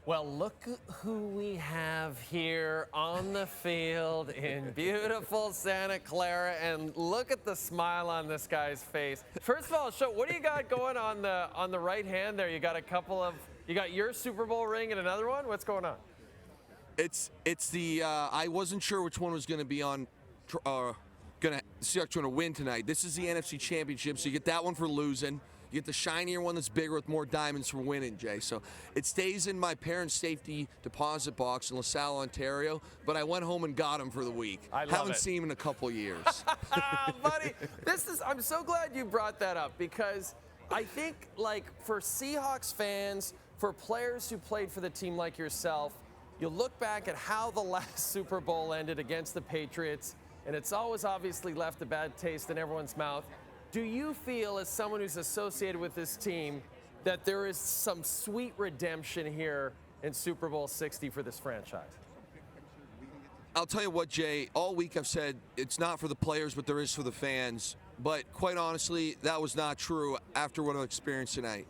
Well, look who we have here on the field in beautiful Santa Clara, and look at the smile on this guy's face. First of all, what do you got going on the right hand there? You got you got your Super Bowl ring and another one? What's going on? It's the I wasn't sure which one was going to be on. Seahawks going to win tonight. This is the NFC Championship, so you get that one for losing. You get the shinier one that's bigger with more diamonds for winning, Jay. So it stays in my parents' safety deposit box in LaSalle, Ontario, but I went home and got them for the week. I love Haven't it. seen him in a couple years. Buddy, I'm so glad you brought that up, because I think, like, for Seahawks fans, for players who played for the team like yourself, you look back at how the last Super Bowl ended against the Patriots, and it's always obviously left a bad taste in everyone's mouth. Do you feel, as someone who's associated with this team, that there is some sweet redemption here in Super Bowl 60 for this franchise? I'll tell you what, Jay, all week I've said it's not for the players, but there is for the fans. But quite honestly, that was not true after what I experienced tonight.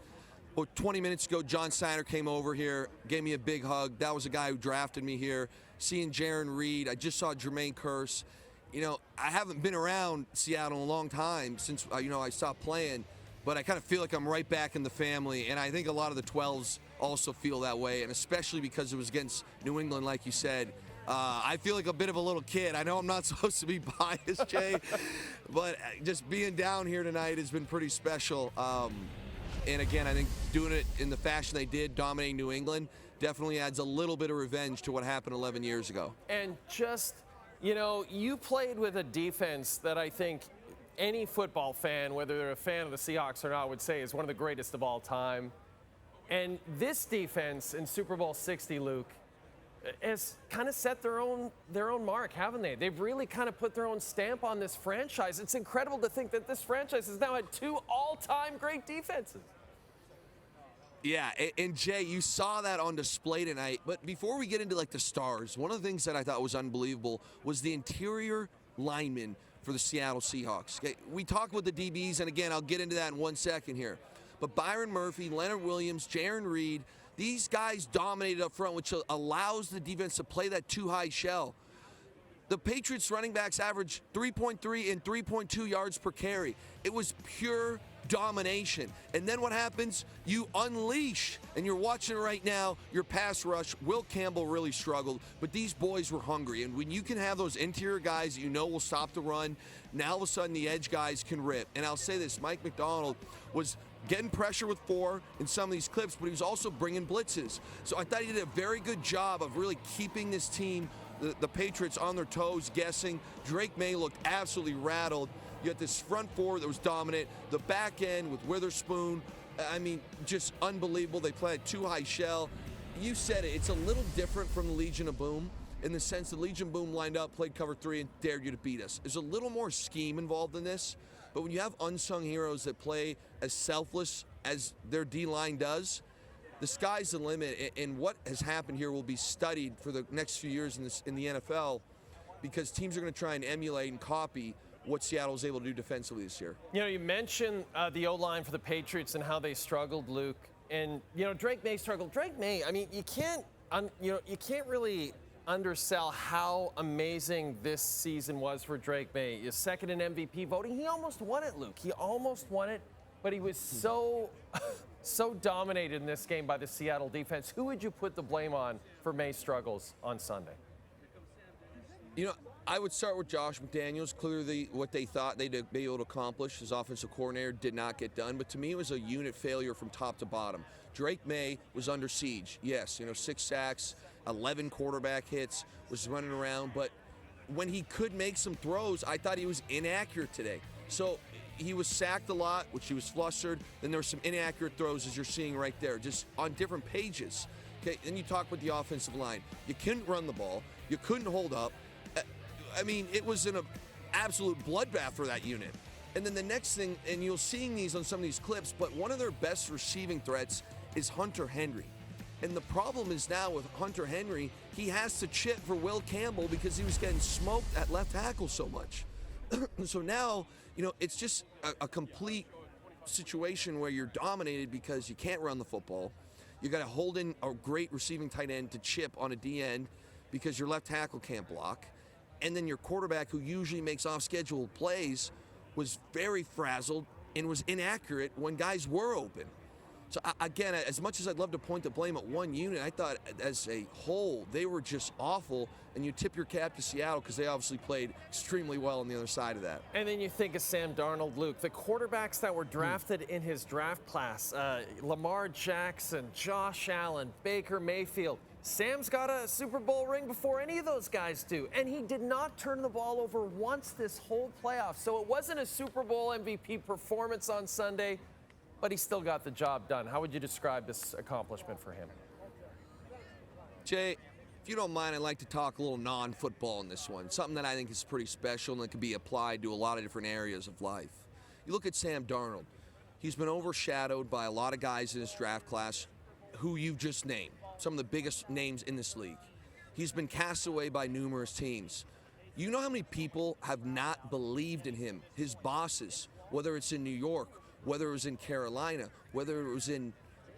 Well, 20 minutes ago, John Snyder came over here, gave me a big hug. That was a guy who drafted me here. Seeing Jay Onrait, I just saw Jermaine Kearse. You know, I haven't been around Seattle in a long time since, I stopped playing, but I kind of feel like I'm right back in the family, and I think a lot of the 12s also feel that way, and especially because it was against New England, like you said. I feel like a bit of a little kid. I know I'm not supposed to be biased, Jay, but just being down here tonight has been pretty special. And again, I think doing it in the fashion they did, dominating New England, definitely adds a little bit of revenge to what happened 11 years ago. And just, you played with a defense that I think any football fan, whether they're a fan of the Seahawks or not, would say is one of the greatest of all time. And this defense in Super Bowl 60, Luke, has kind of set their own mark, haven't they? They've really kind of put their own stamp on this franchise. It's incredible to think that this franchise has now had two all-time great defenses. Yeah, and Jay, you saw that on display tonight. But before we get into the stars, one of the things that I thought was unbelievable was the interior linemen for the Seattle Seahawks. Okay, we talk about the DBs, and again, I'll get into that in 1 second here. But Byron Murphy, Leonard Williams, Jay Onrait, these guys dominated up front, which allows the defense to play that too-high shell. The Patriots running backs averaged 3.3 and 3.2 yards per carry. It was pure domination. And then what happens? You unleash, and you're watching it right now, your pass rush. Will Campbell really struggled, but these boys were hungry. And when you can have those interior guys that you know will stop the run, now all of a sudden the edge guys can rip. And I'll say this, Mike McDonald was getting pressure with 4 in some of these clips, but he was also bringing blitzes. So I thought he did a very good job of really keeping this team, the Patriots, on their toes, guessing. Drake Maye looked absolutely rattled. You had this front 4 that was dominant. The back end with Witherspoon, I mean, just unbelievable. They played too-high shell. You said it. It's a little different from the Legion of Boom in the sense that Legion of Boom lined up, played cover 3, and dared you to beat us. There's a little more scheme involved in this. But when you have unsung heroes that play as selfless as their D-line does, the sky's the limit. And what has happened here will be studied for the next few years in the NFL, because teams are going to try and emulate and copy what Seattle's able to do defensively this year. You mentioned the O-line for the Patriots and how they struggled, Luke. And, Drake Maye struggled. Drake Maye, I mean, you can't really undersell how amazing this season was for Drake Maye. He's second in MVP voting. He almost won it, Luke. He almost won it, but he was so dominated in this game by the Seattle defense. Who would you put the blame on for Maye's struggles on Sunday? I would start with Josh McDaniels. Clearly, what they thought they'd be able to accomplish, his offensive coordinator, did not get done. But to me, it was a unit failure from top to bottom. Drake Maye was under siege. Yes, 6 sacks, 11 quarterback hits, was running around. But when he could make some throws, I thought he was inaccurate today. So he was sacked a lot, which he was flustered. Then there were some inaccurate throws, as you're seeing right there, just on different pages. Okay, then you talk about the offensive line. You couldn't run the ball. You couldn't hold up. I mean, it was an absolute bloodbath for that unit. And then the next thing, and you'll see these on some of these clips, but one of their best receiving threats is Hunter Henry. And the problem is now with Hunter Henry, he has to chip for Will Campbell because he was getting smoked at left tackle so much. So now, it's just a complete situation where you're dominated because you can't run the football. You got to hold in a great receiving tight end to chip on a D end because your left tackle can't block. And then your quarterback, who usually makes off-schedule plays, was very frazzled and was inaccurate when guys were open. So again, as much as I'd love to point the blame at one unit, I thought as a whole they were just awful. And you tip your cap to Seattle because they obviously played extremely well on the other side of that. And then you think of Sam Darnold, Luke, the quarterbacks that were drafted in his draft class, Lamar Jackson, Josh Allen, Baker Mayfield. Sam's got a Super Bowl ring before any of those guys do. And he did not turn the ball over once this whole playoff. So it wasn't a Super Bowl MVP performance on Sunday, but he still got the job done. How would you describe this accomplishment for him? Jay, if you don't mind, I'd like to talk a little non-football in this one. Something that I think is pretty special and that can be applied to a lot of different areas of life. You look at Sam Darnold. He's been overshadowed by a lot of guys in his draft class who you've just named, some of the biggest names in this league. He's been cast away by numerous teams. You know how many people have not believed in him, his bosses, whether it's in New York, whether it was in Carolina, whether it was in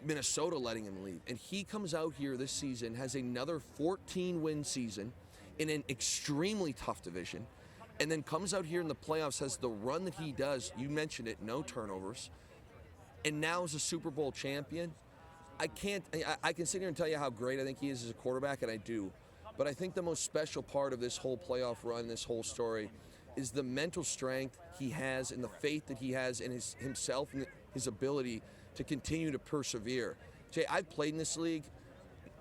Minnesota letting him leave. And he comes out here this season, has another 14-win season in an extremely tough division, and then comes out here in the playoffs, has the run that he does. You mentioned it, no turnovers, and now is a Super Bowl champion. I can sit here and tell you how great I think he is as a quarterback, and I do. But I think the most special part of this whole playoff run, this whole story, is the mental strength he has and the faith that he has in himself and his ability to continue to persevere. Jay, I've played in this league,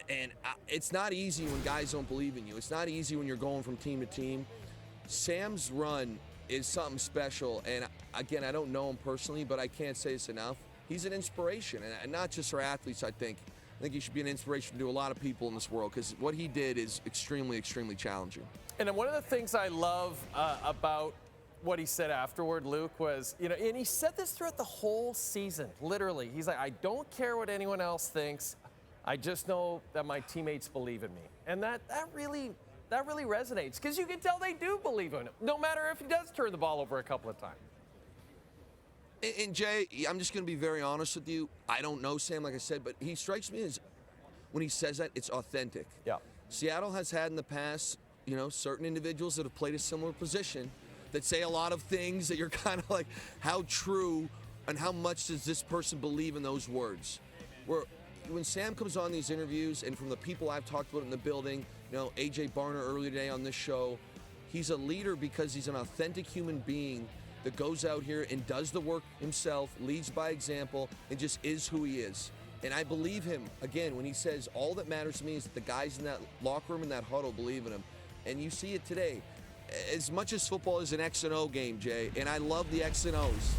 and it's not easy when guys don't believe in you. It's not easy when you're going from team to team. Sam's run is something special, and again, I don't know him personally, but I can't say this enough. He's an inspiration, and not just for athletes, I think. I think he should be an inspiration to a lot of people in this world because what he did is extremely, extremely challenging. And one of the things I love about what he said afterward, Luke, was, and he said this throughout the whole season, literally. He's like, I don't care what anyone else thinks. I just know that my teammates believe in me. And that really resonates because you can tell they do believe in him, no matter if he does turn the ball over a couple of times. And Jay, I'm just going to be very honest with you. I don't know Sam, like I said, but he strikes me as, when he says that, it's authentic. Yeah. Seattle has had in the past, certain individuals that have played a similar position that say a lot of things that you're kind of like, how true and how much does this person believe in those words? When Sam comes on these interviews, and from the people I've talked about in the building, AJ Barner earlier today on this show, he's a leader because he's an authentic human being that goes out here and does the work himself, leads by example, and just is who he is. And I believe him, again, when he says all that matters to me is that the guys in that locker room, in that huddle, believe in him. And you see it today. As much as football is an X and O game, Jay, and I love the X and O's,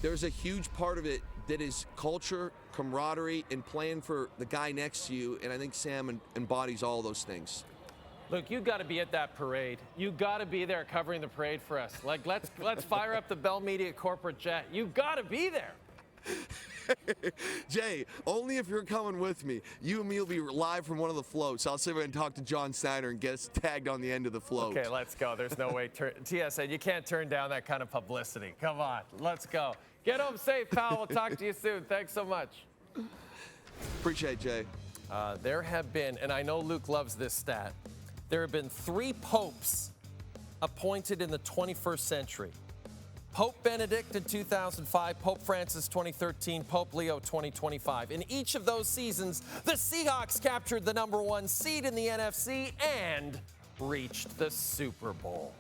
there's a huge part of it that is culture, camaraderie, and playing for the guy next to you, and I think Sam embodies all those things. Look, you got to be at that parade. You got to be there covering the parade for us. Like, let's fire up the Bell Media corporate jet. You got to be there. Jay, only if you're coming with me. You and me will be live from one of the floats. I'll sit there and talk to John Snyder and get us tagged on the end of the float. Okay, let's go. There's no way. TSA, you can't turn down that kind of publicity. Come on, let's go. Get home safe, pal. We'll talk to you soon. Thanks so much. Appreciate it, Jay. There have been, and I know Luke loves this stat, there have been 3 popes appointed in the 21st century. Pope Benedict in 2005, Pope Francis 2013, Pope Leo 2025. In each of those seasons, the Seahawks captured the #1 seed in the NFC and reached the Super Bowl.